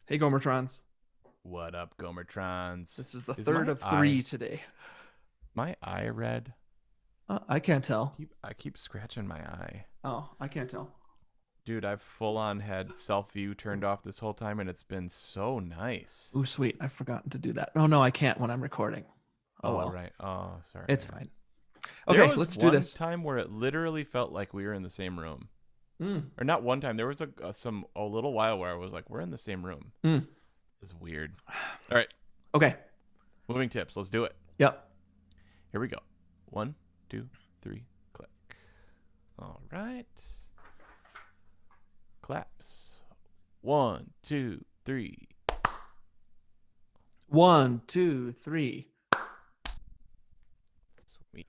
Hey, Gomertrons. What up, Gomertrons? This is the Is third my of three eye today. red? I can't tell. I keep scratching my eye. Oh, I can't tell. Dude, I've full on had self view turned off this whole time and it's been so nice. Ooh, sweet. I've forgotten to do that. Oh, no, I can't when I'm recording. Oh, Oh well. right. Oh, sorry, It's man. fine. There Okay, was let's do one this. time where it literally felt like we were in the same room. Mm, Or not one time. There was a little while where I was like, we're in the same room. mm. This is weird. All right. Okay. Moving tips. Let's do it. Yep. Here we go. One, two, three, click. All right. Claps. One, two, three. One, two, three. Sweet.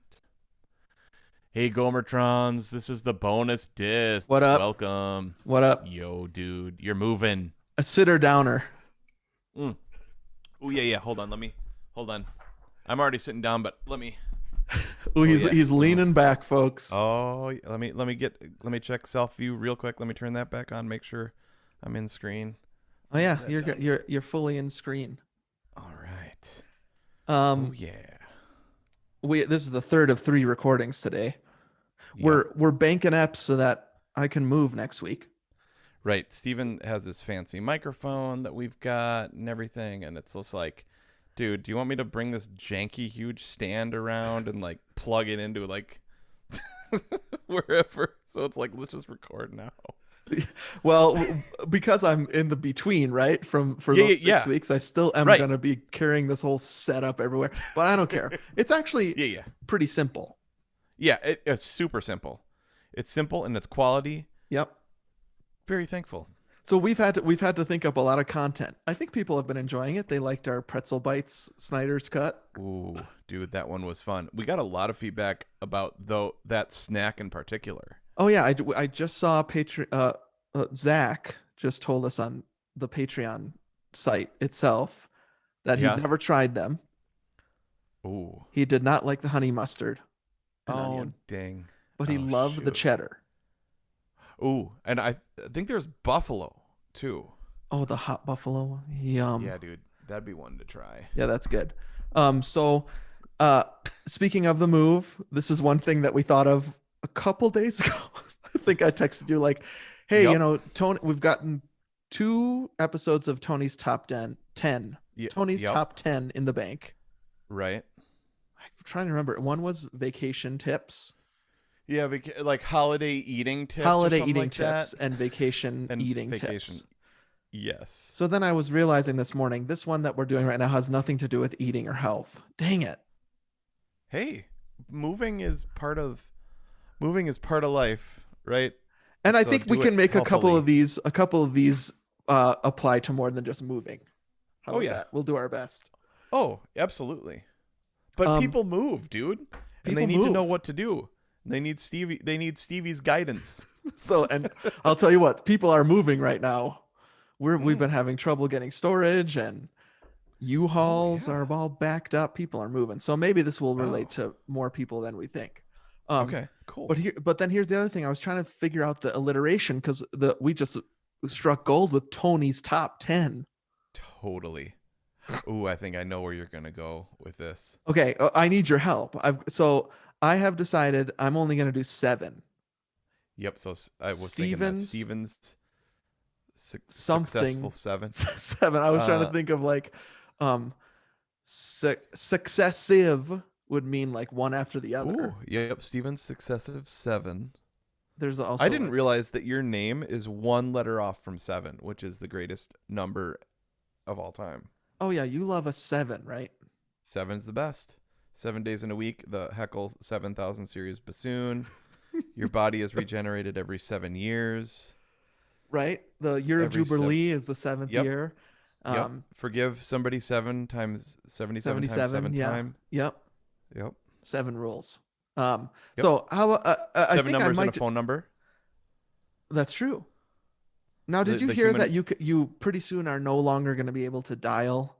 Hey, Gomertrons. This is the bonus disc. What up? Welcome. What up? Yo, dude. You're moving. A sitter downer. Mm. Oh, yeah, yeah. Hold on. Hold on. I'm already sitting down, but let me. Ooh, Oh, he's yeah. he's leaning back, folks. Oh, let me check self view real quick. Let me turn that back on. Make sure I'm in screen. Oh Let me yeah, get that you're done. you're fully in screen. All right. Oh, Um, yeah. we this is the third of three recordings today. Yep. We're banking up so that I can move next week. Right. Steven has this fancy microphone that we've got and everything. And it's just like, dude, do you want me to bring this janky, huge stand around and like plug it into like wherever? So it's like, let's just record now. Well, because I'm in the between, right? From for Yeah, those yeah, six yeah. weeks, I still am Right. gonna be carrying this whole setup everywhere. But I don't care. It's actually Yeah, yeah. pretty simple. Yeah, it's super simple. It's simple and it's quality. Yep. Very thankful. So we've had to think up a lot of content. I think people have been enjoying it. They liked our pretzel bites Snyder's cut. Ooh, dude, that one was fun. We got a lot of feedback about though that snack in particular. Oh yeah, I just saw Zach just told us on the Patreon site itself that he'd Yeah. never tried them. Ooh. He did not like the honey mustard and Oh, onion, dang. but he Oh, loved the shoot. cheddar. Ooh, and I think there's buffalo too. Oh, the hot buffalo. Yum. Yeah, dude, that'd be one to try. Yeah, that's good. So uh speaking of the move, this is one thing that we thought of a couple days ago. I think I texted you like, "Hey, Yep. Tony, we've gotten two episodes of Tony's top 10. Tony's Yep. top 10 in the bank." Right. I'm trying to remember. One was vacation tips, Yeah, like holiday eating tips or holiday something eating like that, tips, and vacation and eating vacation. tips. Yes. So then I was realizing this morning, this one that we're doing right now has nothing to do with eating or health. Dang it. Hey, moving is moving is part of life, right? And I So think we do it can make healthily. a couple of these apply to more than just moving. How Oh about yeah. that? We'll do our best. Oh, absolutely. But Um, people move, dude, and they People need to know move. what to do. They need Stevie. They need Stevie's guidance. So, and I'll tell you what, people are moving right now. We've been Mm. having trouble getting storage, and Oh U-Hauls yeah. are all backed up. People are moving. So maybe this will relate Oh. to more people than we think. Um, Okay. Cool. but then here's the other thing. I was trying to figure out the alliteration because the we just struck gold with Tony's top 10. Totally. Ooh, I think I know where you're gonna go with this. Okay, I need your help. I have decided I'm only going to do seven. Yep. So I was thinking that Stevens Steven's successful something seven. seven. I was trying to Uh. think of like um successive would mean like one after the Ooh. other. Yep. Steven's successive seven. There's I also didn't like, realize that your name is one letter off from seven, which is the greatest number of all time. oh yeah, you love a seven, right? Seven's the best. 7 days in a week, the Heckle 7000 series bassoon. Your body is regenerated every 7 years. Right? The year of Every seven. Jubilee is the seventh Yep. year. Yep. Um, Forgive somebody 7 times 77 times 77, seven yeah. time. Yep. Yep. Seven rules. Yep. So how I Seven think I numbers and a might phone number. that's true. Now, The did you the hear that human. you pretty soon are no longer going to be able to dial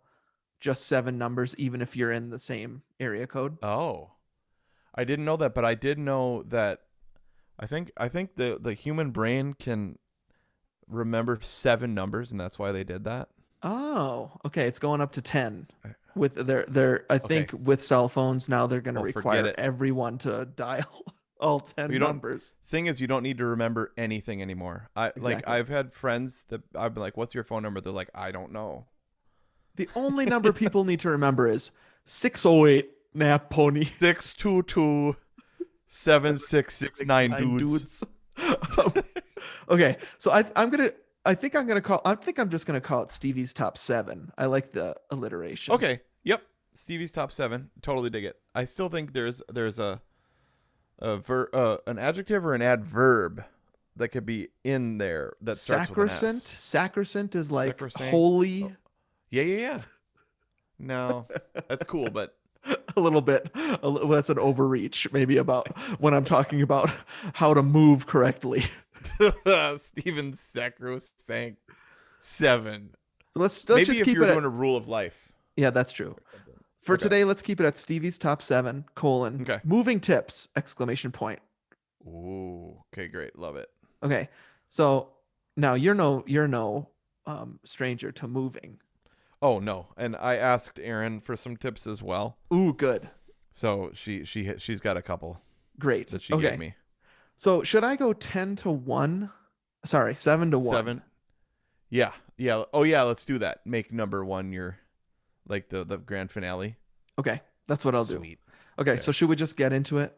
just seven numbers, even if you're in the same area code? Oh, I didn't know that, but I did know that. I think the human brain can remember seven numbers, and that's why they did that. Oh, okay. It's going up to 10 I- with their I Okay. think with cell phones now they're going to Oh, forget require it. everyone to dial all 10 You don't. numbers. Thing is, you don't need to remember anything anymore. Exactly. I've had friends that I've been like, "What's your phone number?" They're like, "I don't know." The only number people need to remember is 608 nap pony 622-7669 69 dudes. dudes. Um, okay, so I think I'm just gonna call it Stevie's top seven. I like the alliteration. Okay. Yep. Stevie's top 7. Totally dig it. I still think there's an adjective or an adverb that could be in there that starts with an Sacrosanct. S. Sacrosanct is like Sacrosanct. Oh, holy. yeah, yeah, yeah. No, that's cool, but A little bit. Well, that's an overreach, maybe about when I'm talking about how to move correctly. Steven Sacrosanct 7. So let's Maybe just if keep you were it at doing a rule of life yeah, that's true. or something. For Okay. today, let's keep it at Stevie's top seven, colon, Okay. moving tips, exclamation point. Ooh. Okay, great. Love it. Okay. So now you're no stranger to moving. Oh no, and I asked Erin for some tips as well. Ooh, good. So she's got a couple Great. that she gave Okay. me. So should I go 10 to 1? Sorry, 7 to 1. 7. Yeah. Yeah. Oh yeah, let's do that. Make number 1 your like the grand finale. Okay. That's what I'll do. Sweet. Okay, Okay. so should we just get into it?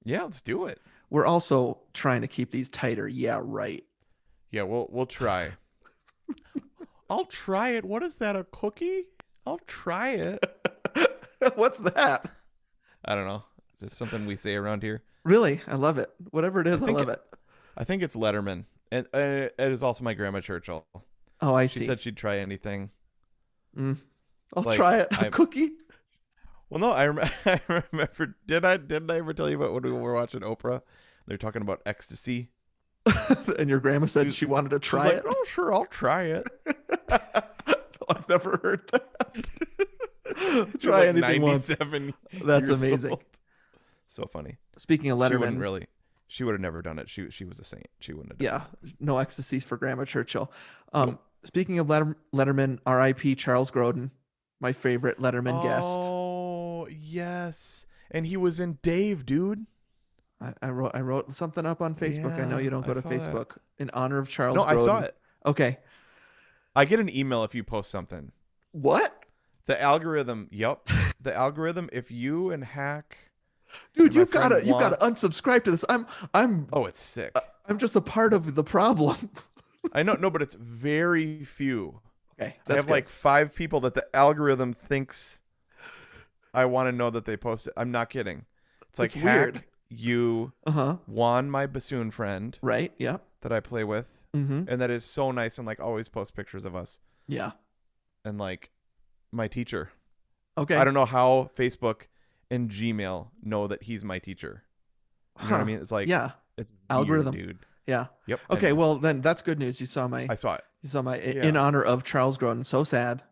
Yeah, let's do it. We're also trying to keep these tighter. Yeah, right. Yeah, we'll try. I'll try it. What is that? A cookie? I'll try it. What's that? I don't know. Just something we say around here. Really? I love it. Whatever it I is, I think love it. I think it's Letterman, and it is also my grandma Churchill. Oh, I She see. said she'd try anything. Mm, I'll try Like it. A I cookie? well, no, I remember. Didn't I ever tell you about when we were watching Oprah? They're talking about ecstasy. And your grandma said She, she wanted to she was try like, it. "Oh, sure, I'll try it." I've never heard that. She was Try like anything once. 97 That's years amazing. old. So funny. Speaking of She wouldn't Letterman, really. She would have never done it. She was a saint. She wouldn't have done yeah, no ecstasies for Grandma Churchill. it. Nope. Speaking of Letterman, R.I.P. Charles Grodin, my favorite Letterman guest. Oh yes, and he was in Dave, dude. I wrote something up on Facebook. I know Yeah, you don't I go to saw that. Facebook in honor of No, Charles I saw Grodin. it. Okay. I get an email if you post something. What? The algorithm. Yep. The algorithm. If you and Hack Dude, and my you friend gotta unsubscribe to this. I'm oh, it's sick. I'm just a part of the problem. I know. No, but it's very few. Okay, I that's have good. like 5 people that the algorithm thinks I want to know that they posted. I'm not kidding. It's like It's weird. Hack, you, Uh-huh. Juan, my bassoon friend Right? Yeah. that I play with, Mm-hmm. and that is so nice and like always post pictures of us, Yeah. and like my teacher. Okay. I don't know how Facebook and Gmail know that he's my teacher. You know what I mean? It's like Yeah. it's weird, Algorithm. dude. Yeah. Yep. Okay, Anyways, well then that's good news. I saw it. You saw my in Yeah. honor of Charles Grodin. So sad.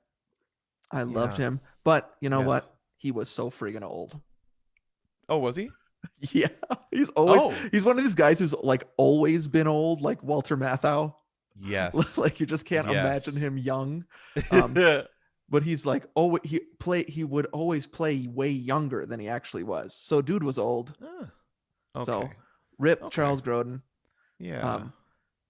I loved Yeah. him. But you know Yes. what? He was so friggin' old. Oh, was he? Yeah. Oh, He's one of these guys who's like always been old, like Walter Matthau. yes. Like you just can't imagine Yes. him young. But he's like he would always play way younger than he actually was. So dude was old. Ah, okay. So rip Okay. Charles Grodin. Yeah.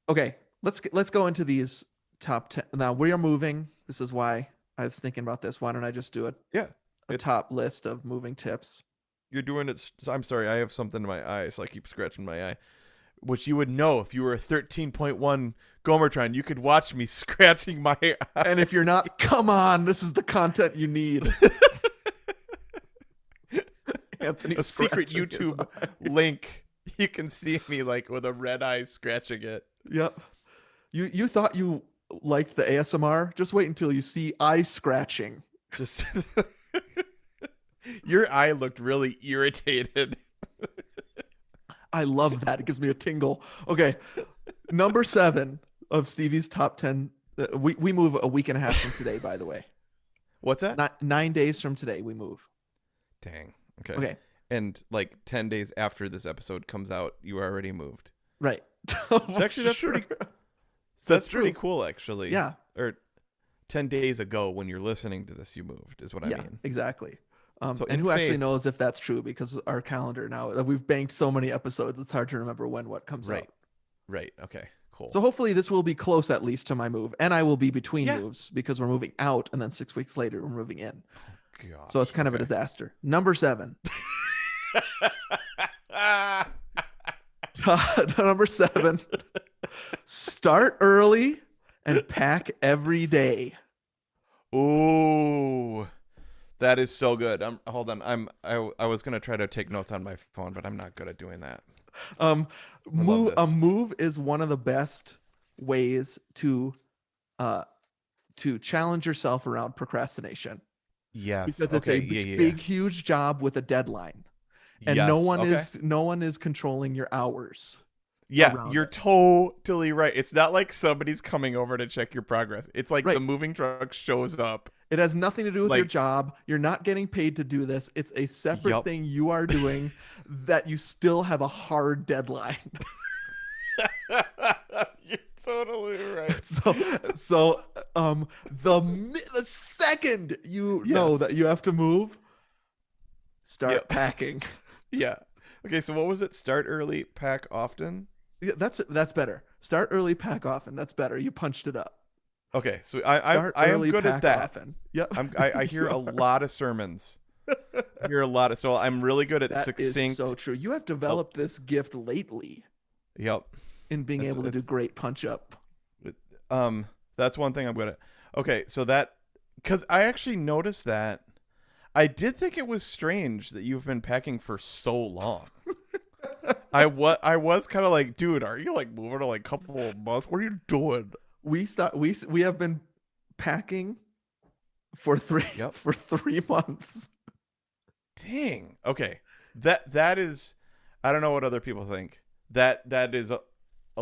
Okay, let's go into these top 10. Now we are moving. This is why I was thinking about this. Why don't I just do Yeah. a top list of moving tips? You're doing it. I'm sorry. I have something in my eye, so I keep scratching my eye. Which you would know if you were a 13.1 Gomertron. You could watch me scratching my eye. And if you're not, come on, this is the content you need. Anthony A secret scratching his YouTube eye. link. You can see me like with a red eye scratching it. Yep. You thought you liked the ASMR? Just wait until you see eye scratching. Just your eye looked really irritated. I love that. It gives me a tingle. Okay. Number 7 of Stevie's top 10. We move a week and a half from today, by the way. What's that? 9 days from today, we move. Dang. Okay. Okay. And like 10 days after this episode comes out, you already moved. Right. Actually, that's Sure. pretty. That's That's pretty true. cool, actually. Yeah. Or 10 days ago when you're listening to this, you moved, is what I Yeah, mean. exactly. So And in who actually faith, knows if that's true because our calendar now, we've banked so many episodes, it's hard to remember when what comes right, out. right. Okay, cool. So hopefully this will be close at least to my move, and I will be between Yeah. moves because we're moving out, and then 6 weeks later we're moving in. Oh, So it's gosh. kind of a Okay. disaster. Number 7. Number 7. Start early and pack every day. Ooh, that is so good. Hold on. I was gonna try to take notes on my phone, but I'm not good at doing that. Um, I love a this. move is one of the best ways uh to challenge yourself around procrastination Yes. because it's Okay. a Yeah. Yeah. Yeah. big huge job with a deadline, and Yes. Okay. no one is controlling your hours Yeah, around you're it. totally right. It's not like somebody's coming over to check your progress. It's like the Right. moving truck shows up. It has nothing to do with your Like, job. You're not getting paid to do this. It's a separate yup. thing you are doing that you still have a hard deadline. You're totally right. so so the second you know Yes. that you have to move, start Yep. packing. Yeah. Okay, so what was it? Start early, pack often? Yeah, that's better. Start early, pack often. That's better. You punched it up. Okay, so I Start I am early, good at pack that. often. Yep. I hear You a are. lot of sermons. I hear a lot of so I'm really good at That is so succinct. true. You have Oh, developed this gift lately yep. in being able to do It's great punch up. um that's one thing I'm good at. Okay, so that cuz I actually noticed that I did think it was strange that you've been packing for so long. I was kind of like, dude, are you like moving to like a couple of months? What are you doing? We have been packing for three Yep. for 3 months. Dang. Okay. That is I don't know what other people think. That is a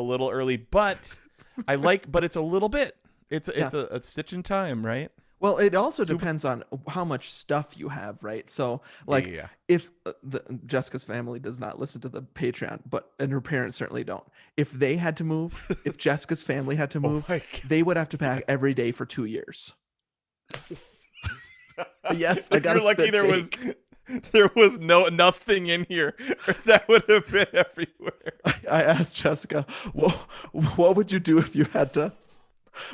little early, but but it's a little bit. Yeah. It's a stitch in time, right? Well, it also Two, depends on how much stuff you have, right? So, yeah, like, yeah. if Jessica's family does not listen to the Patreon, but and her parents certainly don't. If they had to move, if Jessica's family had to Oh move, my they would have to god. pack every day for 2 years. Yes, I If got a you're lucky spit take. there was nothing in here. That would have been everywhere. I asked Jessica, what would you do if you had to?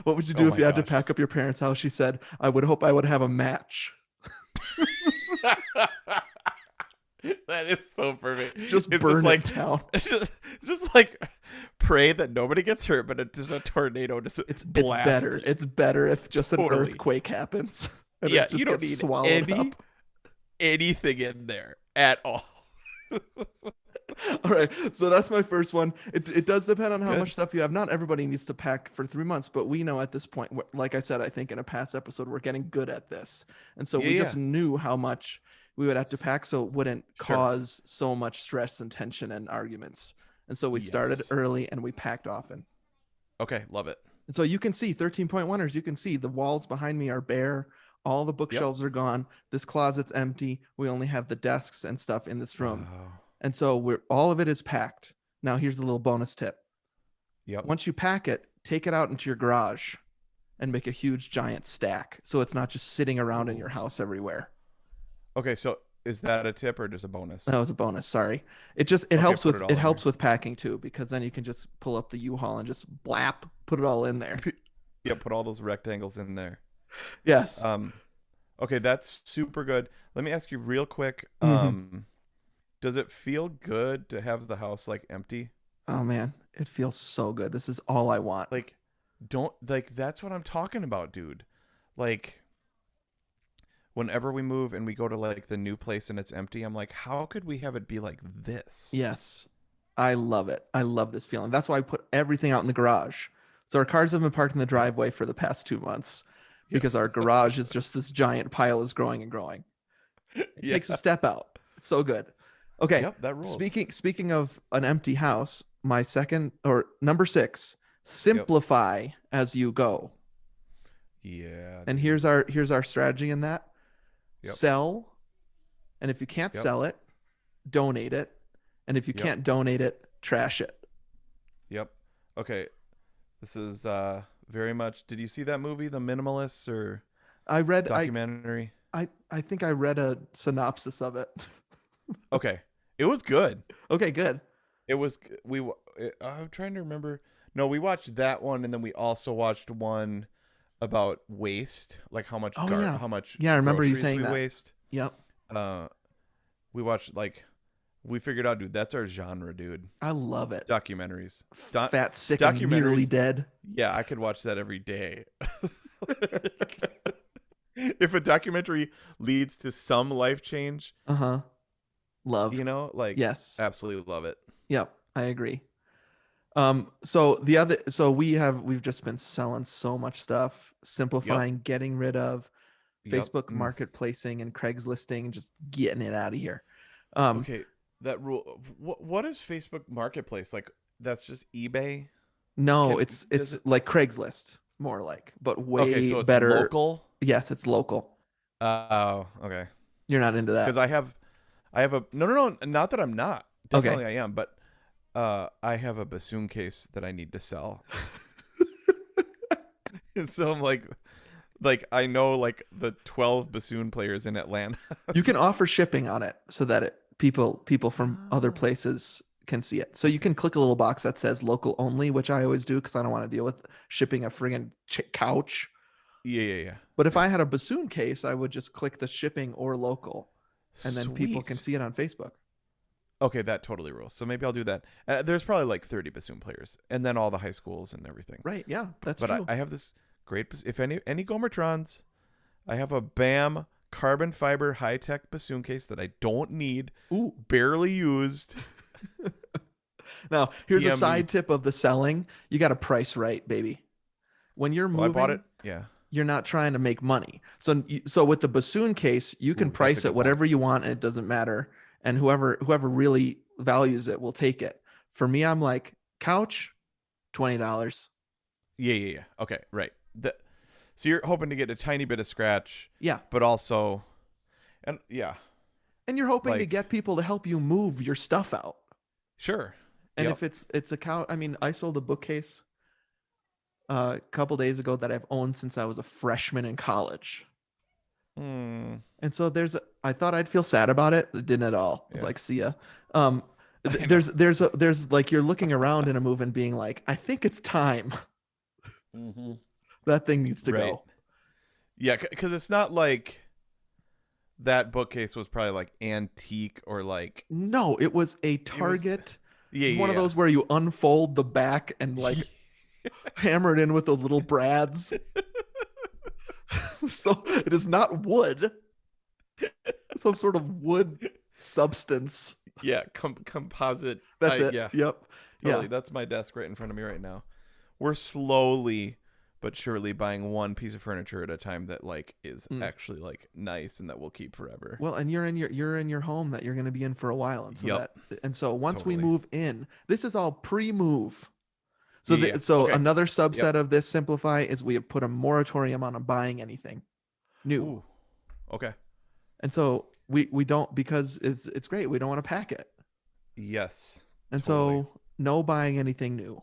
What would you Oh do if my you had to gosh. pack up your parents' house? She said, I would hope I would have a match. That is so perfect. Just It's just burn it like down. it's just like pray that nobody gets hurt, but it's just a tornado just It's blast. better. It's better if just an Totally. earthquake happens and Yeah, it you just don't gets need swallowed up. anything in there at all. All right, so that's my first one. It does depend on how Good. much stuff you have. Not everybody needs to pack for 3 months, but we know at this point, like I said, I think in a past episode, we're getting good at this, and so Yeah, we just yeah. knew how much we would have to pack, so it wouldn't Sure. cause so much stress and tension and arguments. And so we started Yes. early and we packed often. Okay, love it. And so you can see 13.1ers, you can see the walls behind me are bare. All the Yep. bookshelves are gone. This closet's empty. We only have the desks and stuff in this room. Wow. And so we're all of it is packed. Now here's a little bonus tip. Yep. Once you pack it, take it out into your garage and make a huge giant stack so it's not just sitting around in Ooh. your house everywhere. Okay, so is that a tip or just a bonus? That was a bonus, sorry. It Okay, put it it all in helps there. with packing too because then you can just pull up the U-Haul and just blap, put it all in there. Yeah, put all those rectangles in there. Yes. Um, okay, that's super good. Let me ask you real quick. Mhm. Does it feel good to have the house like empty? Oh man, it feels so good. This is all I want. Like, don't like that's what I'm talking about, dude. Like, whenever we move and we go to like the new place and it's empty, I'm like, how could we have it be like this? Yes. I love it. I love this feeling. That's why I put everything out in the garage. So our cars have been parked in the Yep. driveway for the past 2 months Yep. because our garage is just this giant pile is growing and growing. It Yeah. takes a step out. It's so good. Okay. Yep, that rules. Speaking of an empty house, my second or number 6, Yep. simplify as you go. Yeah. And Dude. here's our strategy in that. Yep. Sell, and if you can't Yep. sell it, donate it. And if you Yep. can't donate it, trash it. Yep. Okay. This is very much. Did you see that movie, The Minimalists, or I read documentary? I think I read a synopsis of it. Okay, it was good. Okay, good. It was I'm trying to remember. No, we watched that one, and then we also watched one about waste, like Oh yeah. how much Yeah, I remember you groceries saying we that. waste. Yep. Uh, we watched like we figured out, dude. That's our genre, dude. I love it. Documentaries. Doc Fat, sick, and nearly documentaries. dead. Yeah, I could watch that every day. If a documentary leads to some life change, Uh-huh. Love. like Yes. absolutely love it. Yep. I agree. So we've just been selling so much stuff, Yep. simplifying, getting rid of Yep. Facebook Mm. marketplacing and Craigslisting, just getting it out of here. Um, Okay, that rule. What is Facebook Marketplace like? That's just eBay. no, Can it's does it? like Craigslist, more like, but Okay, way so it's better. local. Yes, it's local. Oh, okay. You're not into Because that. I have a no. Not that I'm not. Okay. Definitely I am, but I have a bassoon case that I need to sell, and so I'm like I know like the 12 bassoon players in Atlanta. You can offer shipping on it so that people from other Ah. places can see it. So you Okay. can click a little box that says local only, which I always do because I don't want to deal with shipping a friggin' couch. Yeah, yeah, yeah. But if I had a bassoon case, I would just click the shipping or local, and then people can Sweet. see it on Facebook. Okay, that totally rules. So maybe I'll do that. There's probably like 30 bassoon players, and then all the high schools and everything. Right? Yeah, that's But true. I have this great. If any Gomertrons, I have a BAM carbon fiber high tech bassoon case that I don't need, Ooh. barely used. Now, here's a PM me. side tip of the selling. You got to price right, baby. When you're Well, I bought it. moving, Yeah. you're not trying to make money. So with the bassoon case, you can Ooh, that's a price it good point. whatever you want and it doesn't matter. And whoever really values it will take it. For me, I'm like, couch, $20. Yeah, yeah, yeah. Okay, right. So you're hoping to get a tiny bit of scratch, Yeah. but also, and yeah, And you're hoping to like get people to help you move your stuff out. sure. And Yep. if it's a couch, I mean, I sold a bookcase a couple days ago that I've owned since I was a freshman in college. Hmm. And so I thought I'd feel sad about it. It didn't at all. I was Yeah. like, see ya. Um, I know. there's like you're looking around in a move and being like, I think it's time. Mm-hmm. That thing needs to Right. go. Yeah, because it's not like that bookcase was probably like antique or like No, it was a it was. Target, Yeah, one of yeah, those where you unfold the back and like hammer it in with those little brads. So it is not wood, some sort of wood substance. yeah. Composite. That's it. Yeah, Yep. Yeah. totally. That's my desk right in front of me right now. We're slowly but surely buying one piece of furniture at a time that like is Mm. actually like nice and that will keep forever. Well, and you're in your home that you're going to be in for a while, and Yep, so once we totally. move in, this is all pre-move. So Yeah, yeah. so Okay. another Yep. subset of this simplify is we have put a moratorium on buying anything new, Ooh. Okay. and so we don't because it's great. We don't want to pack it, Yes. and Totally. so no buying anything new,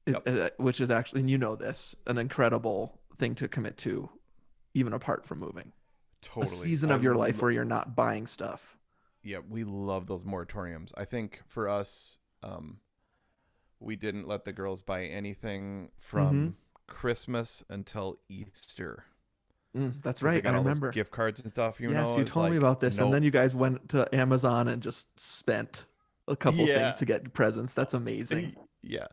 Yep. which is actually, and you know this, an incredible thing to commit to, even apart from moving. A Totally. season of your life where you're not buying stuff. Yeah, we love those moratoriums. I think for us, we didn't let the girls buy anything Mm-hmm. from Christmas until Easter That's because they right. I got all those remember. gift cards and stuff. Yes, you It's told me like about this, and then nope. you guys went to Amazon and just spent a couple things Yeah. to get presents. That's amazing. Yeah.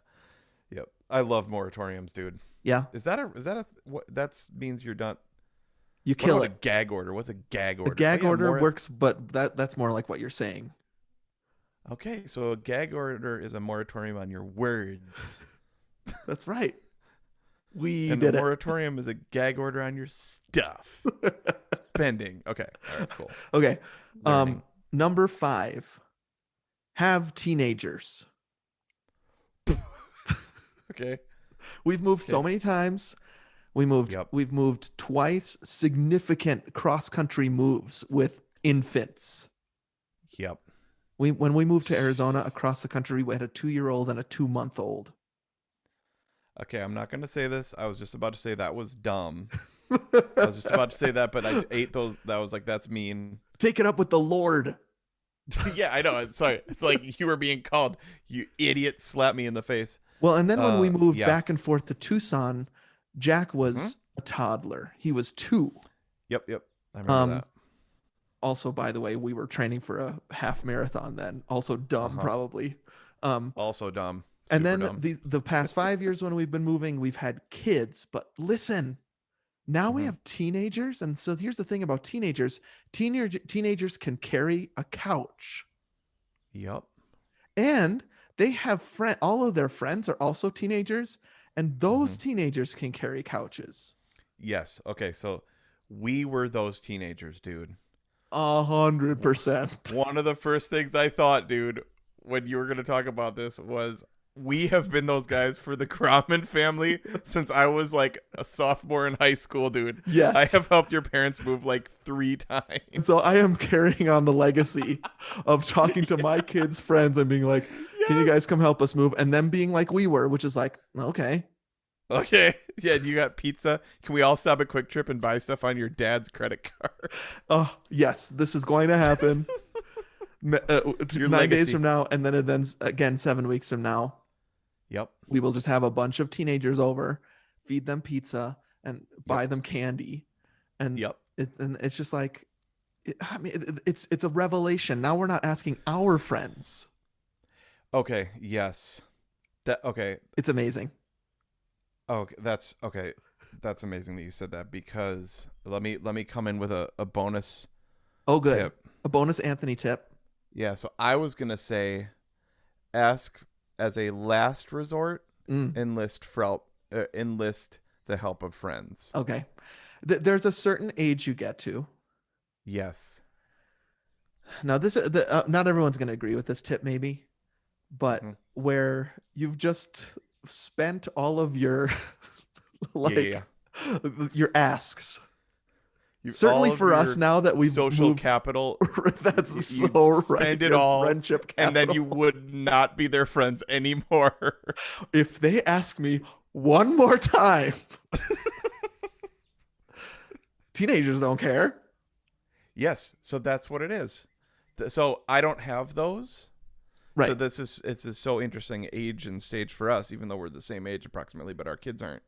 Yep. I love moratoriums, dude. Yeah, Is that a what? That means you're done. you What kill about a it. gag order? What's a gag A order? Oh gag yeah, order more. works, but that's more like what you're saying. Okay, so a gag order is a moratorium on your words. That's right. We And the did it. moratorium is a gag order on your stuff. Spending. Okay. All right, cool. Okay. Learning. Number 5, have teenagers. Okay. We've moved so Okay. many times. Yep. We've moved twice, significant cross-country moves with infants. Yep. When we moved to Arizona across the country, we had a 2-year-old and a 2-month-old. Okay, I'm not gonna say this. I was just about to say that was dumb. I was just about to say that, but I ate those. That was like that's mean. Take it up with the Lord. Yeah, I know. Sorry, it's like you were being called. You idiot! Slap me in the face. Well, and then when we moved Yeah. back and forth to Tucson, Jack Hmm. was a toddler. He was 2. Yep, yep. I remember Um, that. Also, by the way, we were training for a half marathon then. Also Uh dumb, huh. probably. Um, Also dumb. and Super then dumb. the past 5 years when we've been moving, we've had kids. But listen, now we Hmm. have teenagers, and so here's the thing about teenagers: teenagers can carry a couch, Yep. and they have friend. All of their friends are also teenagers, and those Hmm. teenagers can carry couches. Yes. Okay. So we were those teenagers, dude. 100%. One of the first things I thought, dude, when you were going to talk about this was we have been those guys for the Grauman family since I was like a sophomore in high school, dude. I Yes. have helped your parents move like 3 times. And so I am carrying on the legacy of talking to my kids' friends and being like, can you guys Yes. come help us move? And them being like we were, which is like, okay. Okay. Yeah, you got pizza. Can we all stop at Quick Trip and buy stuff on your dad's credit card? Oh, yes, this is going to happen Your 9 days from legacy. now. And then it ends again 7 weeks from now. Yep. We will just have a bunch of teenagers over, feed them pizza and Yep. buy them candy. And Yep. it's just like, I mean, it's a revelation. Now we're not asking our friends. Okay. Yes. That okay. It's amazing. Okay. That's okay. That's amazing that you said that because let me come in with a bonus Oh, good. tip. A bonus Anthony tip. Yeah, so I was gonna say ask as a last resort, Mm, enlist the help of friends. okay. There's a certain age you get to. Yes. Now, not everyone's going to agree with this tip, maybe, Hmm. but where you've just spent all of your Yeah, yeah, yeah. like your asks. You Certainly all of for us your now that we've social moved, capital, that's you so right. spend it Your all, friendship and then you capital. would not be their friends anymore. If they ask me one more time, teenagers don't care. Yes, so that's what it is. So I don't have those. So Right. it's a so interesting age and stage for us, even though we're the same age approximately, but our kids aren't.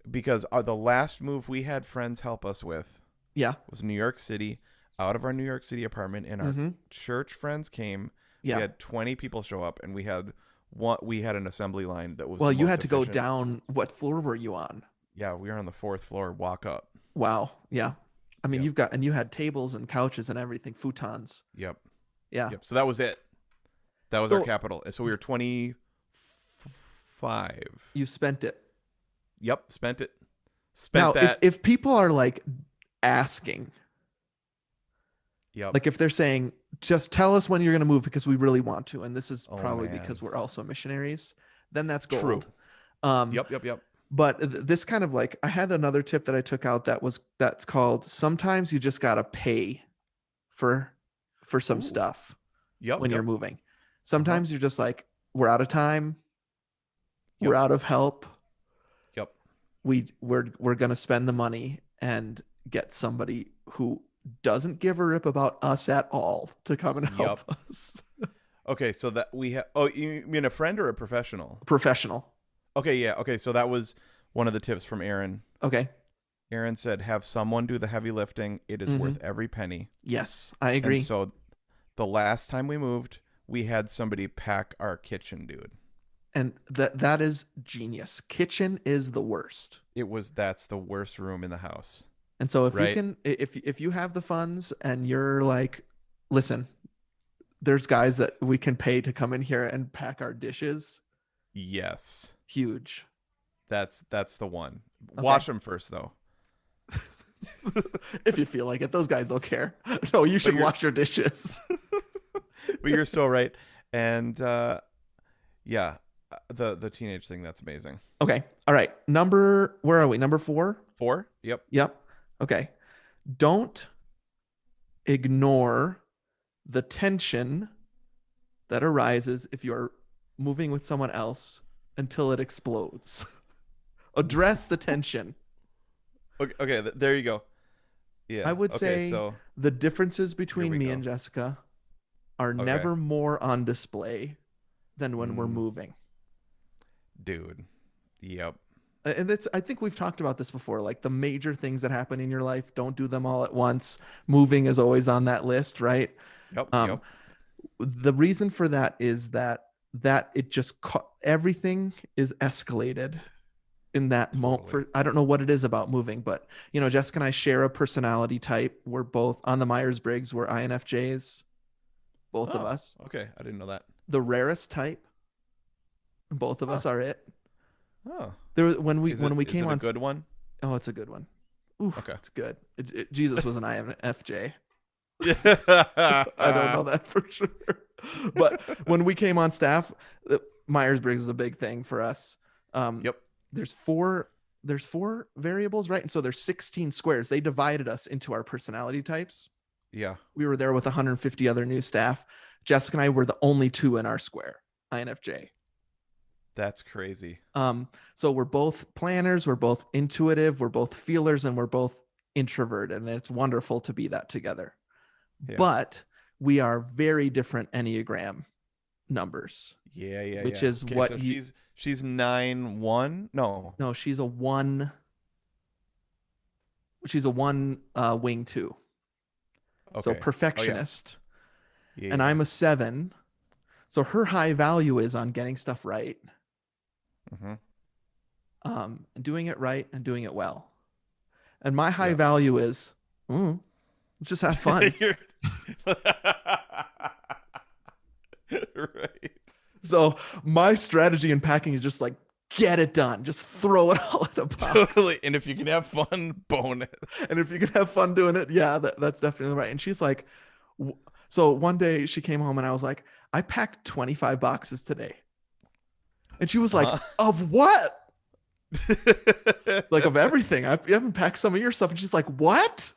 Because the last move we had friends help us with Yeah. was New York City, out of our New York City apartment, and our Mm-hmm. church friends came. We Yeah. had 20 people show up, and we had an assembly line that was Well, the you most had to go efficient. down. What floor were you on? Yeah, we were on the fourth floor. Walk up. Wow. Yeah. I mean, Yep, you had tables and couches and everything, futons. yep, Yeah. yep. So that was it. That was our So capital. So we were 25. you spent it. Yep, spent it. Spent Now, if that. if people are like asking, Yep. like if they're saying, just tell us when you're going to move because we really want to, and this is Oh probably man. because we're also missionaries, then that's True. gold. Um, Yep, yep, yep. but this kind of like I had another tip that I took out that's called sometimes you just gotta pay for some Ooh. stuff Yep, when you're yep. moving. Uh-huh. Sometimes you're just like, we're out of time, we're Yep. out of help. Yep. We're gonna spend the money and get somebody who doesn't give a rip about us at all to come and help Yep. us. Okay, so that we have. Oh, you mean a friend or a professional? Professional. Okay, yeah. Okay, so that was one of the tips from Aaron. Okay. Aaron said, "Have someone do the heavy lifting. It is Mm-hmm. worth every penny." Yes, I And agree. so, the last time we moved, we had somebody pack our kitchen, dude. And that is genius. Kitchen is the worst. That's the worst room in the house, And so if you right? can, if you have the funds and you're like, listen, there's guys that we can pay to come in here and pack our dishes. Yes, Huge. that's the one. Okay. Wash them first, though. If you feel like it, those guys don't care. No, you But should wash your dishes. but you're so right. And yeah, the teenage thing, that's amazing. Okay. All right. Where are we? Number 4? 4? Yep. Yep. Okay. Don't ignore the tension that arises if you're moving with someone else until it explodes. Address the tension. Okay, okay, there you go. I Yeah. would Okay, say so the differences here between we me and go. Jessica are Okay. never more on display than when we're Mm, moving. dude. Yep. And that's, I think we've talked about this before. Like the major things that happen in your life, don't do them all at once. Moving is always on that list, right? Yep. Um, Yep. the reason for that is that it just everything is escalated in that moment. Totally. For I don't know what it is about moving, but Jessica and I share a personality type. We're both on the Myers-Briggs. We're INFJs, both of Oh, us. okay. I didn't know that. The rarest type, both of Huh. us are it. Oh. There when we Is it when we is came it a on. good one? Oh, it's a good one. Ooh, Okay. it's good. Jesus was an INFJ. Yeah. I don't know that for sure. But when we came on staff, Myers-Briggs is a big thing for us. Um, Yep. there's four variables, right? And so there's 16 squares. They divided us into our personality types. Yeah. We were there with 150 other new staff. Jessica and I were the only two in our square, INFJ. That's crazy. So we're both planners, we're both intuitive, we're both feelers, and we're both introverted. And it's wonderful to be that together. Yeah. But we are very different Enneagram numbers, Yeah, yeah, which yeah. is Okay, so what you, she's 9-1? No. no, she's a one wing two. So Okay. Oh yeah. perfectionist. Yeah, And yeah, yeah. I'm a seven. So her high value is on getting stuff right, Mhm. doing it right and doing it well. And my high Yep. value is, let's just have fun. You're right. So my strategy in packing is just like get it done, just throw it all in a box. Totally. And if you can have fun, bonus. And if you can have fun doing it, yeah, that's definitely right. And she's like, so one day she came home and I was like, I packed 25 boxes today. And she was like, Uh-huh. of what? Like of everything. You haven't packed some of your stuff. And she's like, what?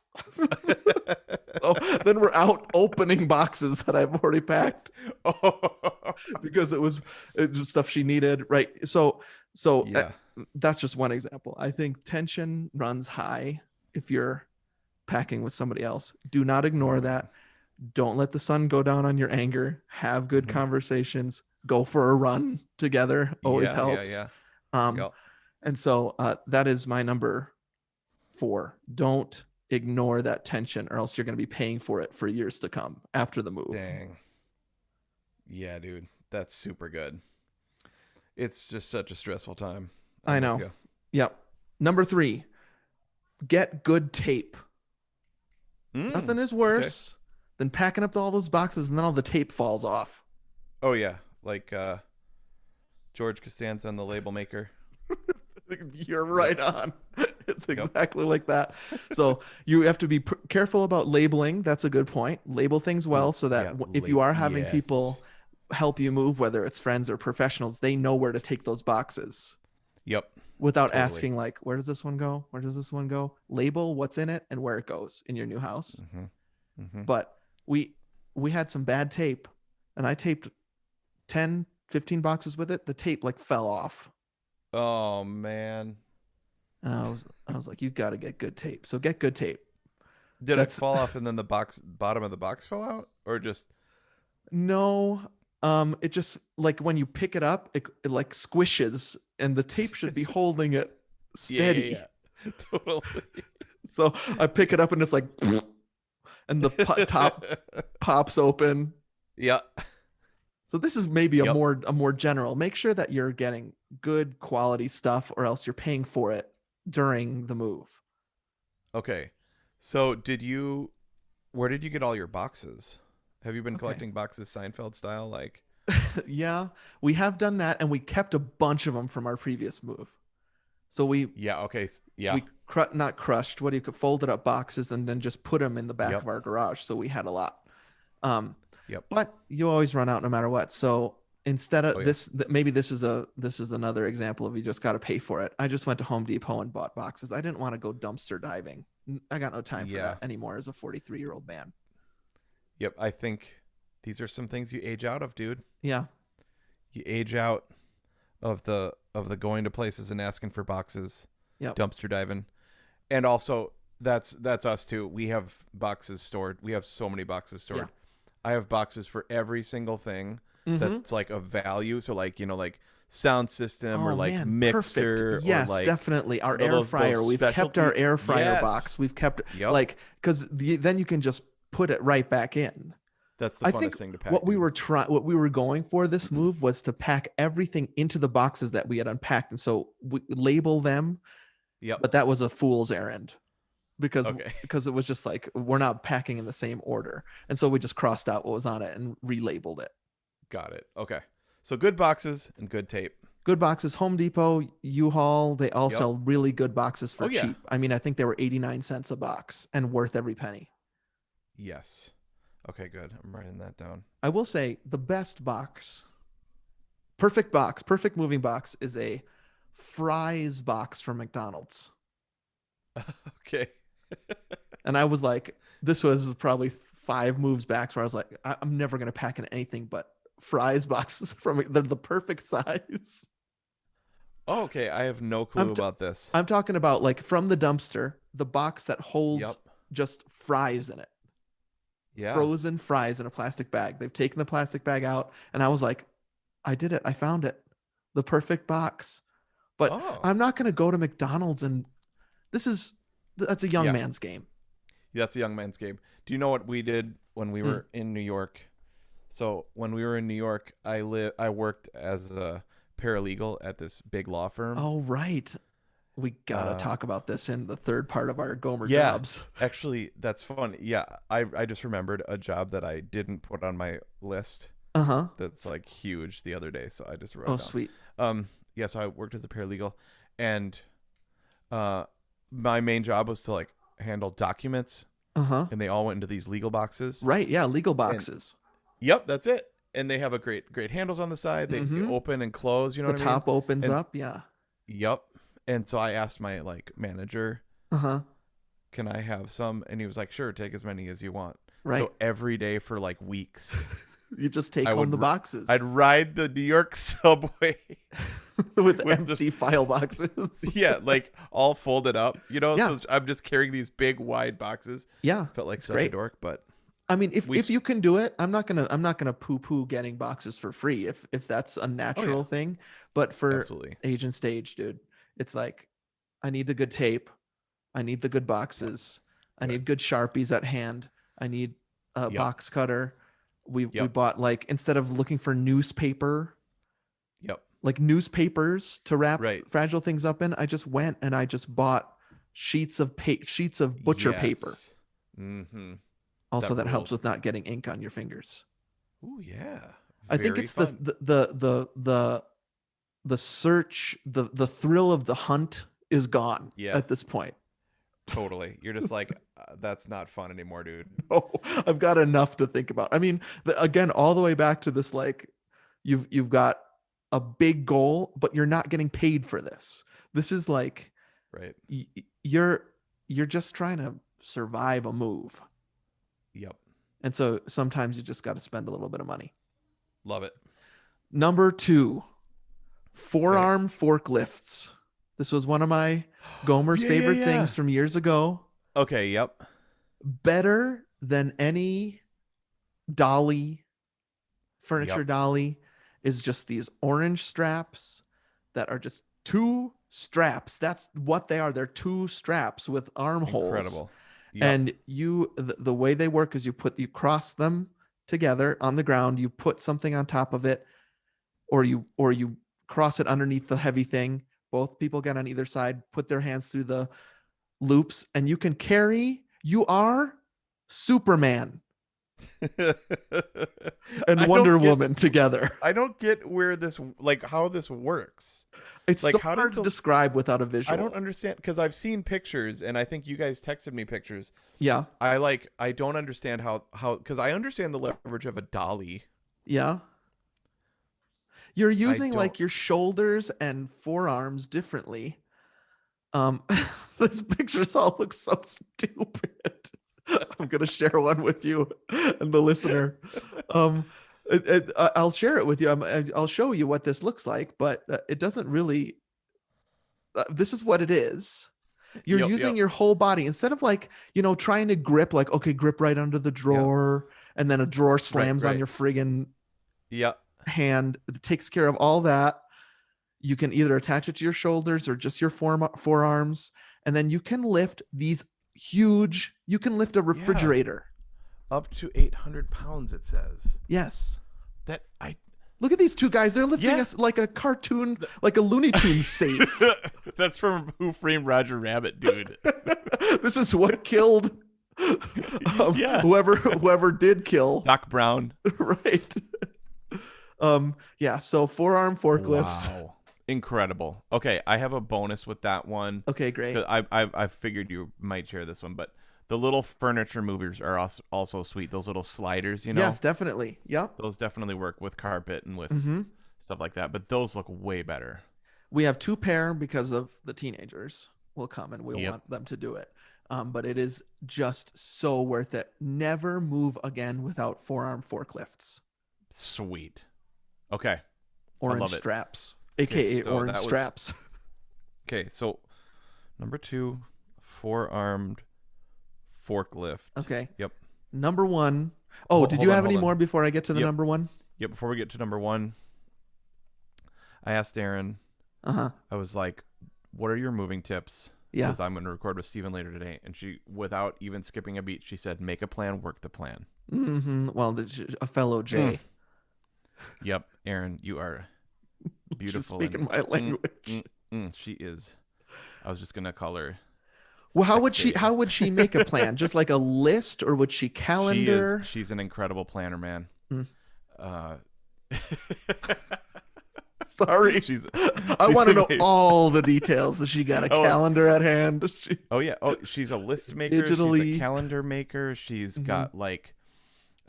So then we're out opening boxes that I've already packed Oh. because it was stuff she needed. Right. So Yeah, that's just one example. I think tension runs high if you're packing with somebody else. Do not oh ignore man. that. Don't let the sun go down on your anger. Have good Hmm. conversations. Go for a run together. Always Yeah, yeah, helps. yeah. Um, Yep. and so that is my number 4. Don't ignore that tension, or else you're going to be paying for it for years to come after the move. Dang. Yeah, dude. That's super good. It's just such a stressful time. I I'm with know. you. Yep. Number 3, get good tape. Mm. Nothing is Okay. worse than packing up all those boxes and then all the tape falls off. Oh yeah. Like George Costanza and the label maker. You're Yep. right on. It's Yep. exactly like that. So you have to be careful about labeling. That's a good point. Label things well Ooh, so that yeah, if you are having yes. people help you move, whether it's friends or professionals, they know where to take those boxes Yep. without Totally. asking, like, where does this one go? Where does this one go? Label what's in it and where it goes in your new house. Mhm. Mhm. But we we had some bad tape, and I taped 10, 15 boxes with it. The tape like fell off. Oh man. And I was like, you got to get good tape. So get good tape. Did it That's fall off and then the box bottom of the box fell out or just no. It just like when you pick it up, it like squishes, and the tape should be holding it Yeah, yeah, steady. yeah. Totally. So I pick it up, and it's like, and the top pops open. Yeah. So this is maybe Yep. a more general. Make sure that you're getting good quality stuff, or else you're paying for it during the move. Okay. So where did you get all your boxes? Have you been Okay. collecting boxes Seinfeld style like Yeah, we have done that, and we kept a bunch of them from our previous move. So yeah, okay. Yeah. we not crushed. What do you could folded up boxes and then just put them in the back Yep. of our garage. So we had a lot. Um, Yep. but you always run out no matter what. So instead Oh of yeah. this, maybe this is another example of you just got to pay for it. I just went to Home Depot and bought boxes. I didn't want to go dumpster diving. I got no time for Yeah. that anymore as a 43-year-old man. Yep. I think these are some things you age out of, dude. Yeah. You age out of the going to places and asking for boxes, Yep. dumpster diving, and also that's us too. We have boxes stored. We have so many boxes Yeah. stored. I have boxes for every single thing Mm-hmm. that's like of value. So like like sound system or Oh like man, perfect. mixer or Yes, like definitely. Our air those fryer. We've kept our specialty. air fryer Yes. box. We've kept Yep. like because then you can just put it right back in. That's the I think funnest thing to pack, dude. what we were going for this move was to pack everything into the boxes that we had unpacked, and so we label them. Yep. But that was a fool's errand because Okay. it was just like we're not packing in the same order, and so we just crossed out what was on it and relabeled it. Got it. Okay. So good boxes and good tape. Good boxes, Home Depot, U-Haul, they all Yep. sell really good boxes for Oh yeah. cheap. I mean, I think they were 89 cents a box and worth every penny. Yes. Okay, good. I'm writing that down. I will say the best perfect moving box is a fries box from McDonald's. Okay. And I was like, this was probably 5 moves back where I was like, I'm never going to pack in anything but fries boxes they're the perfect size. Oh, okay. I have no I'm, clue t- about this. I'm talking about like from the dumpster, the box that holds Yep. just fries in it, Yeah. frozen fries in a plastic bag. They've taken the plastic bag out, and I was like, I did it. I found it. The perfect box. But Oh. I'm not going to go to McDonald's and this is that's a young Yeah. man's game. That's a young man's game. Do you know what we did when we Hmm. were in New York? So when we were in New York, I worked as a paralegal at this big law firm. Oh, right. We got to Uh, talk about this in the third part of our Gomer yeah, jobs. actually, that's fun. Yeah, I just remembered a job that I didn't put on my list. Uh huh. That's like huge the other day, so I just wrote Oh, it down. sweet. Yeah, so I worked as a paralegal, and uh, my main job was to like handle documents, Uh huh. and they all went into these legal boxes. Right. Yeah. Legal And boxes. yep, that's it. And they have a great handles on the side. They Mm-hmm. open and close. You know The what I mean? top opens And up. Yeah. yep. And so I asked my like manager, Uh huh. "Can I have some?" And he was like, "Sure, take as many as you want." Right. So every day for like weeks, You just take I home the would boxes I'd ride the New York subway with with just empty file boxes. yeah, like all folded up. Yeah. So I'm just carrying these big wide boxes. Yeah. Felt like It's such a great. dork, but I mean, we if you can do it, I'm not gonna poo poo getting boxes for free if that's a oh yeah, natural thing. But for absolutely. age and stage, dude, it's like I need the good tape, I need the good Yep. boxes, I Good. need good sharpies at hand, I need a Yep. box cutter. We Yep. bought like instead of looking for newspaper, Yep. like newspapers to wrap Right. fragile things up in, I just went and I just bought sheets of butcher paper. Yes. Mm-hmm. Also, That that helps rules. with not getting ink on your fingers. Ooh, yeah. I think Very it's fun. the search, the thrill of the hunt is gone Yeah, at this point. totally. You're just like, that's not fun anymore, dude. Oh, I've got enough to think about. I mean, again, all the way back to this, like you've got a big goal, but you're not getting paid for this. This is like Right. you're just trying to survive a move, Yep. and so sometimes you just got to spend a little bit of money. Love it. Number 2, Okay. Forearm Forklifts. This was one of my Gomer's Yeah, yeah, favorite yeah. things from years ago. Okay, yep. Better than any dolly, furniture Yep. dolly, is just these orange straps that are just 2 straps. That's what they are. They're 2 straps with armholes. Incredible. Yep. And the way they work is you cross them together on the ground, you put something on top of it, or you cross it underneath the heavy thing. Both people get on either side, put their hands through the loops, and you are Superman and I Wonder don't get Woman together. I don't get where this like how this works. It's Like so how does hard to the describe without a I don't visual. understand because I've seen pictures and I think you guys texted me pictures. Yeah. I don't understand how because I understand the leverage of a dolly. Yeah. You're I using don't like your shoulders and forearms differently. Um, this pictures all look so stupid. I'm gonna share one with you and the listener. Um, I'll share it with you. I'll show you what this looks like, but it doesn't really. This is what it is. You're Yep, using yep, your whole body instead of like, trying to grip, like, okay, grip right under the yep. drawer, and then a drawer Right, slams on right. your friggin' Yep. hand. It takes care of all that. You can either attach it to your shoulders or just your forearms, and then you can lift these huge. You can lift a Yeah. refrigerator. Up to 800 pounds, it says. Yes. That I. Look at these two guys. They're lifting Yeah. us like a cartoon, like a Looney Tunes safe. That's from Who Framed Roger Rabbit, dude. This is what killed Yeah. whoever did kill. Doc Brown. Right. Yeah, so forearm forklifts. Wow. Incredible. Okay, I have a bonus with that one. Okay, great. 'Cause I figured you might share this one, but the little furniture movers are also sweet. Those little sliders, Yes, definitely. Yep. those definitely work with carpet and with Mm-hmm. stuff like that. But those look way better. We have two pair because of the teenagers will come and we'll Yep. want them to do it. But it is just so worth it. Never move again without forearm forklifts. Sweet. Okay, I Orange love it. straps, Okay, aka so orange that was straps. okay. So number 2, four-armed forklift. Okay. Yep. Number one. Oh, did Hold you on, have any hold on. more before I get to the Yep. number one? Yep. Before we get to number 1, I asked Aaron. Uh-huh. I was like, "What are your moving tips?" Yeah. Because I'm going to record with Steven later today, and she, without even skipping a beat, she said, "Make a plan, work the plan." Mm-hmm. Well, a fellow Jay. Yep, Aaron, you are She's beautiful. speaking my language. She is. I was just gonna call her. Well, Fixated. how would she make a plan? Just like a list, or would she calendar? She's an incredible planner, man. Mm. Uh, Sorry. I want to know amazing. all the details. Has she got a calendar at hand? Oh yeah. Oh, she's a list maker. Digitally. She's a calendar maker. She's got like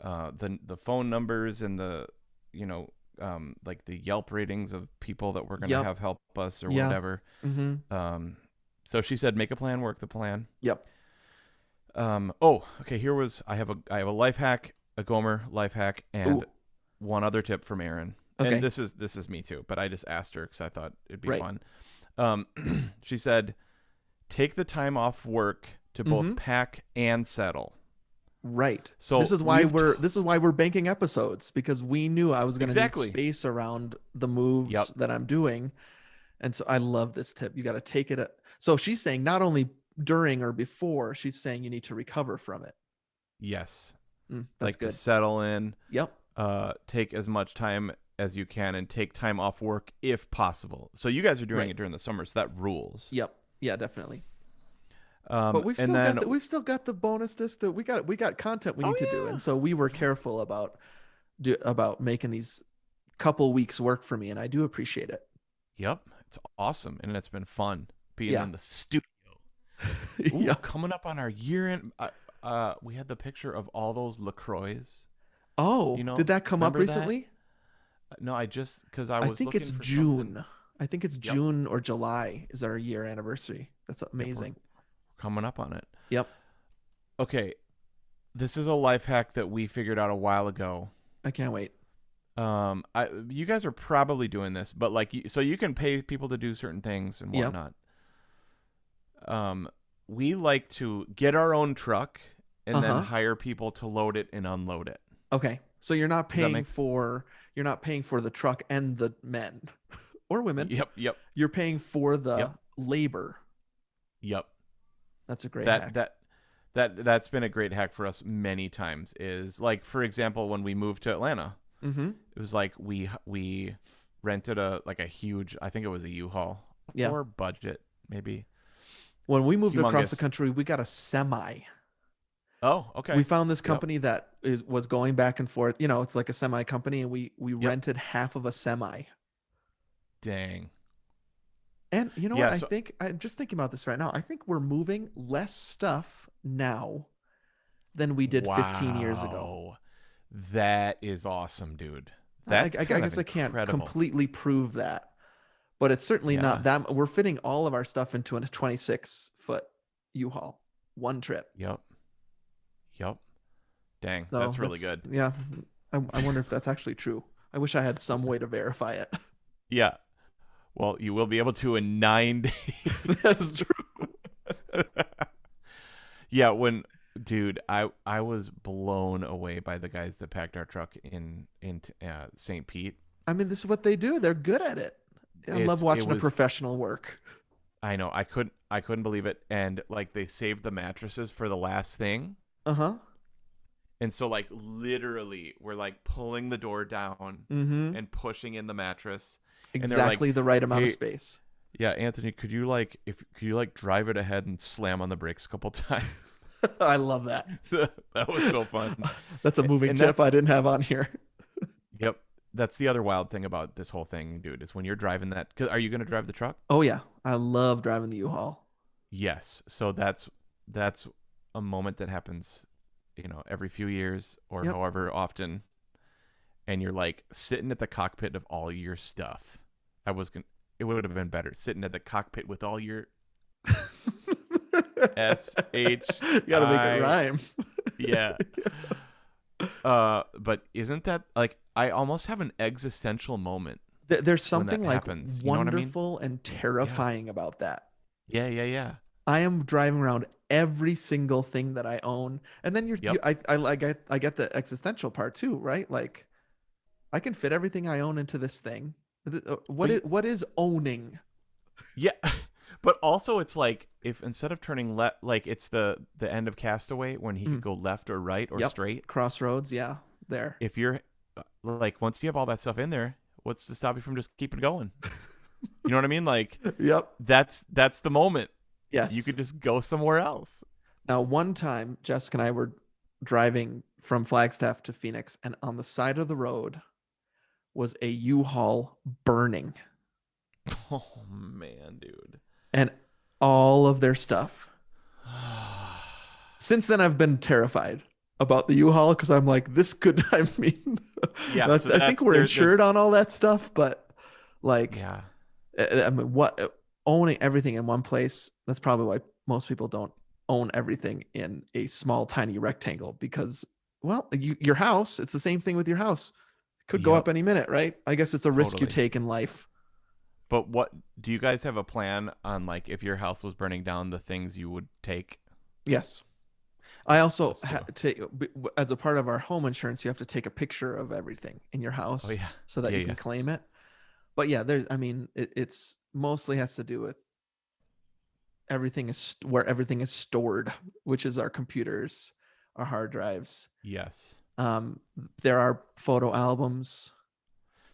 the phone numbers and the like the Yelp ratings of people that we're gonna have help us or whatever. Mm-hmm. So she said, make a plan, work the plan. Yep. Oh, okay. I have a life hack, a Gomer life hack, and one other tip from Aaron. Okay. And this is me too, but I just asked her because I thought it'd be Right. fun. She said, take the time off work to both pack and settle. Right. So this is why we're banking episodes, because we knew I was going to Exactly. need space around the moves that I'm doing. And so I love this tip. You got to take it. So she's saying not only during or before, she's saying you need to recover from it. Yes. That's like good. To settle in. Yep. Take as much time as you can and take time off work if possible. So you guys are doing Right. it during the summer, so that rules. Yep. Yeah, definitely. But we've still got the bonus disc. We got content we need to do, and so we were careful about making these couple weeks work for me, and I do appreciate it. Yep, it's awesome, and it's been fun being in the studio. Ooh, Yeah. Coming up on our year end, we had the picture of all those LaCroix. Oh, did that come up remember that? recently? No, I was think looking it's for June. something. I think it's June or July is our year anniversary. That's amazing. We're coming up on it. Yep. Okay, this is a life hack that we figured out a while ago. I can't wait. You guys are probably doing this, but so you can pay people to do certain things and whatnot. We like to get our own truck and then hire people to load it and unload it. Okay, so you're not paying for the truck and the men or women. Yep. You're paying for the labor. Yep. That's a great hack. That's been a great hack for us many times. Is like, for example, when we moved to Atlanta, it was like we rented a huge, I think it was a U-Haul for budget maybe. When we moved across the country, we got a semi. Oh, okay. We found this company that was going back and forth. It's like a semi company, and we rented half of a semi. Dang. And you know what? I think I'm just thinking about this right now. I think we're moving less stuff now than we did 15 years ago. That is awesome, dude. I guess I can't completely prove that, but it's certainly not that. We're fitting all of our stuff into a 26-foot U-Haul, one trip. Yep. Dang, that's really good. Yeah, I wonder if that's actually true. I wish I had some way to verify it. Yeah. Well, you will be able to in 9 That's true. days. Yeah, when dude, I was blown away by the guys that packed our truck in St. Pete. I mean, this is what they do. They're good at it. I love It watching a was professional work. I know I couldn't believe it, and like they saved the mattresses for the last thing. Uh-huh. And so like literally we're like pulling the door down Mm-hmm. and pushing in the mattress, and they're like, Exactly the right amount of "Hey, space. yeah, Anthony, could you like drive it ahead and slam on the brakes a couple times?" I love that. That was so fun. That's a moving And tip that's I didn't have on here. yep, that's the other wild thing about this whole thing, dude, is when you're driving that. Cause are you gonna drive the truck? Oh yeah, I love driving the U-Haul. Yes. So that's a moment that happens, every few years or Yep. however often, and you're like sitting at the cockpit of all your stuff. I was gonna. It would have been better sitting at the cockpit with all your S You got to make it I rhyme. yeah. But isn't that like I almost have an existential moment There's when that something like happens? You know what I mean? wonderful and Yeah. terrifying about that. Yeah. Yeah. Yeah. I am driving around every single thing that I own, and then Yep. I get the existential part too, right? Like I can fit everything I own into this thing. But What is owning? yeah. But also it's like if instead of turning left, like it's the end of Castaway when he could Mm, go left or right or yep, straight. crossroads. Yeah, there. If you're like once you have all that stuff in there, what's to stop you from just keeping going? You know what I mean? Like Yep. that's the moment. You Yes. could just go somewhere else. Now, one time, Jessica and I were driving from Flagstaff to Phoenix, and on the side of the road was a U-Haul burning, Oh man, dude. and all of their stuff. Since then, I've been terrified about the U-Haul because I'm like, this could, I mean, Yeah, so I think that's we're there's insured on all that stuff, but like, yeah. I mean, owning everything in one place, that's probably why most people don't own everything in a small, tiny rectangle because, well, your house, it's the same thing with your house. Could go Yep, up any minute, right? I guess it's a risk you totally. take in life. But what do you guys have a plan on like if your house was burning down the things you would take? Yes. I also Just to as a part of our home insurance, you have to take a picture of everything in your Oh house yeah. so that Yeah, you can yeah. claim it. But yeah, I mean, it's mostly has to do with where everything is stored, which is our computers, our hard drives. Yes. Um, there are photo albums.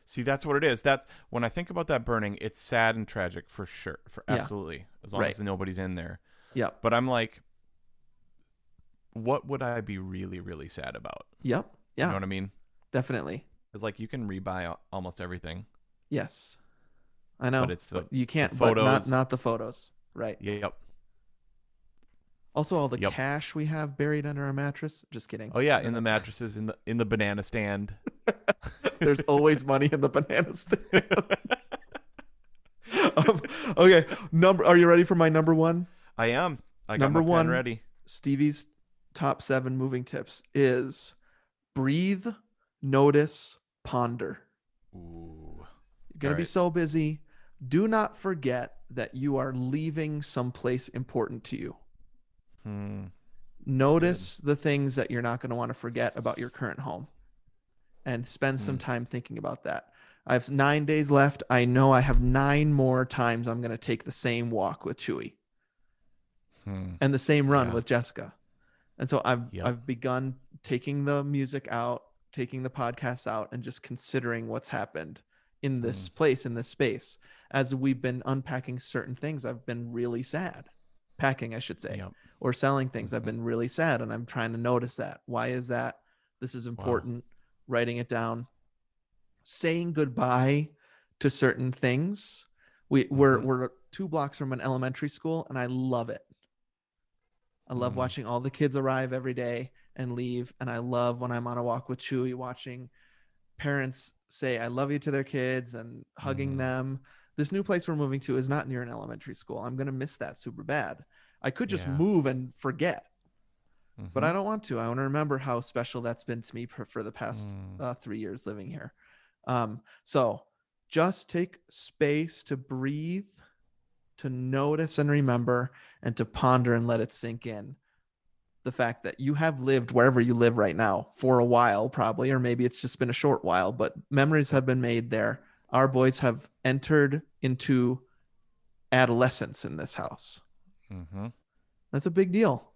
See, that's what it is. That's when I think about that burning, it's sad and tragic for sure. For Yeah, absolutely. As long right. as nobody's in there. Yep. But I'm like, what would I be really, really sad about? Yep. You know Yeah, what I mean? definitely. It's like you can rebuy almost everything, Yes. I but know, it's but the you the can't, but photos. not the photos. Right. Yep. Also, all the Yep. cash we have buried under our mattress. Just kidding. Oh yeah, I don't in the know. mattresses, in the banana stand. There's always money in the banana stand. Okay, number. Are you ready for my number one? I am. I got Number my pen one, ready. Stevie's top 7 moving tips is breathe, notice, ponder. Ooh. You're All gonna be right. so busy. Do not forget that you are leaving someplace important to you. That's good. Notice the things that you're not going to want to forget about your current home and spend some Hmm. time thinking about that. I have 9 days left. I know I have 9 more times I'm going to take the same walk with Chewy Hmm. and the same run Yeah. with Jessica. And so Yep. I've begun taking the music out, taking the podcasts out, and just considering what's happened in Hmm. this place, in this space. As we've been unpacking certain things, I've been really sad. Packing, I should say, Yep. or selling things. I've Hmm. been really sad, and I'm trying to notice that. Why is that? This is Wow. important. Writing it down, saying goodbye to certain things. Hmm. We're 2 blocks from an elementary school, and I love it. I love Hmm. watching all the kids arrive every day and leave. And I love when I'm on a walk with Chewy watching parents say, I love you to their kids and hugging Hmm. them. This new place we're moving to is not near an elementary school. I'm going to miss that super bad. I could just Yeah. move and forget. but Mm-hmm. I don't want to. I want to remember how special that's been to me for the past Mm. 3 years living here. So just take space to breathe, to notice and remember, and to ponder and let it sink in. The fact that you have lived wherever you live right now for a while, probably, or maybe it's just been a short while, but memories Yep. have been made there. Our boys have entered into adolescence in this house. Mm-hmm. That's a big deal.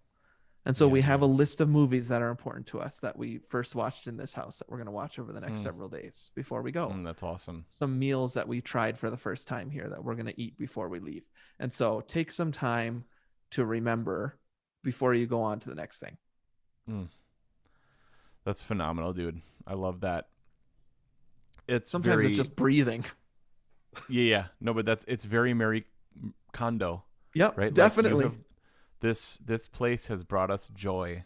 And so Yeah, we have a dude. list of movies that are important to us that we first watched in this house that we're going to watch over the next Mm. several days before we go. That's awesome. Some meals that we tried for the first time here that we're going to eat before we leave. And so take some time to remember before you go on to the next thing. Mm. That's phenomenal, dude. I love that. It's Sometimes it's very just breathing. yeah. No, but it's very Mary Kondo, Yep, right? Like you definitely. have this place has brought us joy,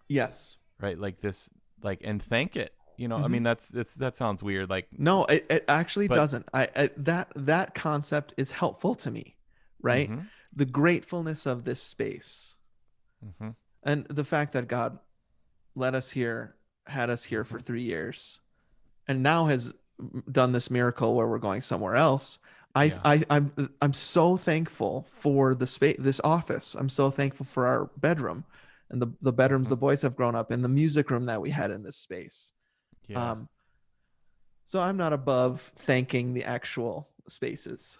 Yes. right? Like this, like and thank it. I Mm-hmm. mean that sounds weird, like, No, it actually but doesn't. That concept is helpful to me, right? mm-hmm, The gratefulness of this space mm-hmm, and the fact that God led us here, had us here for mm-hmm. 3 years, and now has done this miracle where we're going somewhere else. Yeah. I'm so thankful for the space, this office. I'm so thankful for our bedroom and the bedrooms Mm-hmm. the boys have grown up in, the music room that we had in this space. Yeah. Um, so I'm not above thanking the actual spaces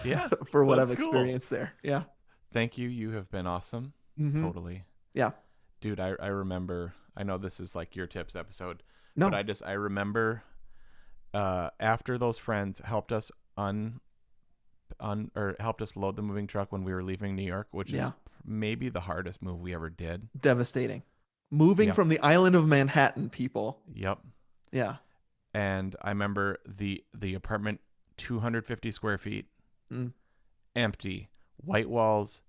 Yeah. for what That's I've cool. experienced there. Yeah. Thank you. You have been awesome. Mm-hmm. Totally. Yeah. Dude, I remember, I know this is like your tips episode, but No. I remember after those friends helped us or helped us load the moving truck when we were leaving New York, which is Yeah. maybe the hardest move we ever did. Devastating. Moving Yep. from the island of Manhattan, people. Yep. Yeah. And I remember the apartment, 250 square feet, Mm. empty, white walls,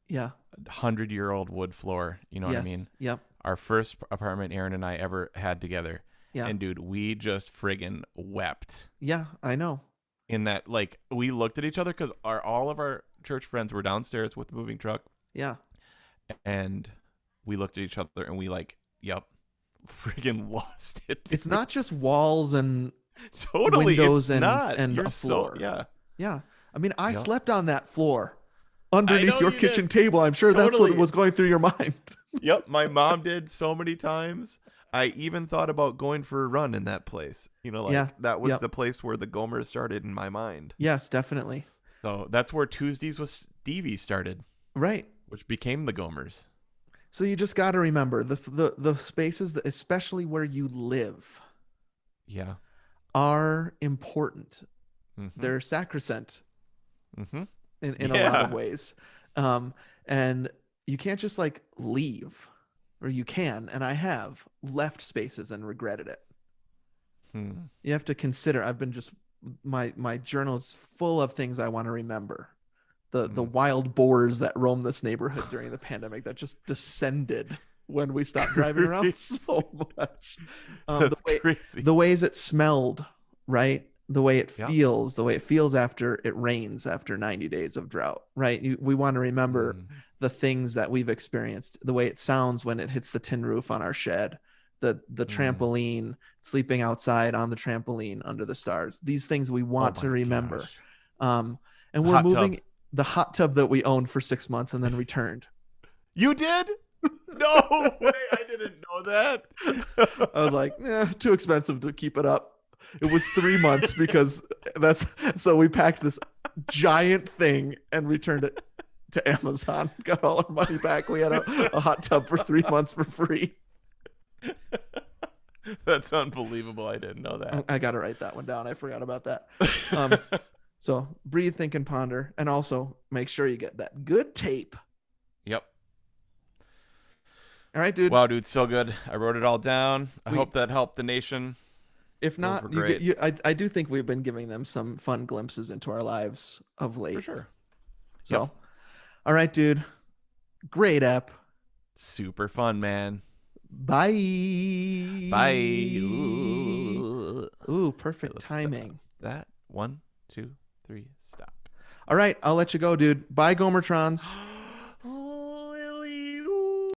Yeah. 100-year-old wood floor. You know what I mean? Yes. Yep. Our first apartment Aaron and I ever had together. Yeah. And dude, we just friggin' wept Yeah. I know. in that. Like, we looked at each other because all of our church friends were downstairs with the moving truck, Yeah. and we looked at each other and we like, yep, friggin' lost it, It's dude. not just walls and Totally, it's windows and not. and You're a so floor. yeah. Yeah. I mean, I Yep. slept on that floor I underneath know your you kitchen did. table. I'm sure that's what Totally. was going through your mind. Yep, my mom did so many times. I even thought about going for a run in that place. Yeah. Like that was Yep. the place where the Gomers started in my mind. Yes, definitely. So that's where Tuesdays with Stevie started, Right. which became the Gomers. So you just got to remember the spaces that, especially where you live, Yeah. are important. Mm-hmm. They're sacrosanct Mm-hmm. in a lot of Yeah. ways. And you can't just like leave, or you can, and I have left spaces and regretted it. Hmm. You have to consider. I've been just my journal is full of things I want to remember. The Mm. wild boars that roam this neighborhood during the pandemic that just descended when we stopped driving around so much. That's crazy. The ways it smelled, right? The way it Yeah. feels, the way it feels after it rains after 90 days of drought, right? We want to remember Mm. the things that we've experienced, the way it sounds when it hits the tin roof on our shed, the Mm. trampoline, sleeping outside on the trampoline under the stars. These things we Oh want to my remember. gosh. And we're Hot tub. moving the hot tub that we owned for 6 months and then returned. You did? No way. I didn't know that. I was like, too expensive to keep it up. It was 3 months because that's so we packed this giant thing and returned it to Amazon. Got all our money back. We had a hot tub for 3 months for free. That's unbelievable. I didn't know that. I got to write that one down. I forgot about that. So breathe, think, and ponder, and also make sure you get that good tape. Yep. All right, dude. Wow, dude, so good. I wrote it all down. I Sweet. hope that helped the nation. If Those were not, great. I do think we've been giving them some fun glimpses into our lives of late. For sure. So, Yep. all right, dude. Great app. Super fun, man. Bye. Bye. Ooh, perfect let's timing. stop that. 1, 2, 3, stop. All right, I'll let you go, dude. Bye, Gomertrons.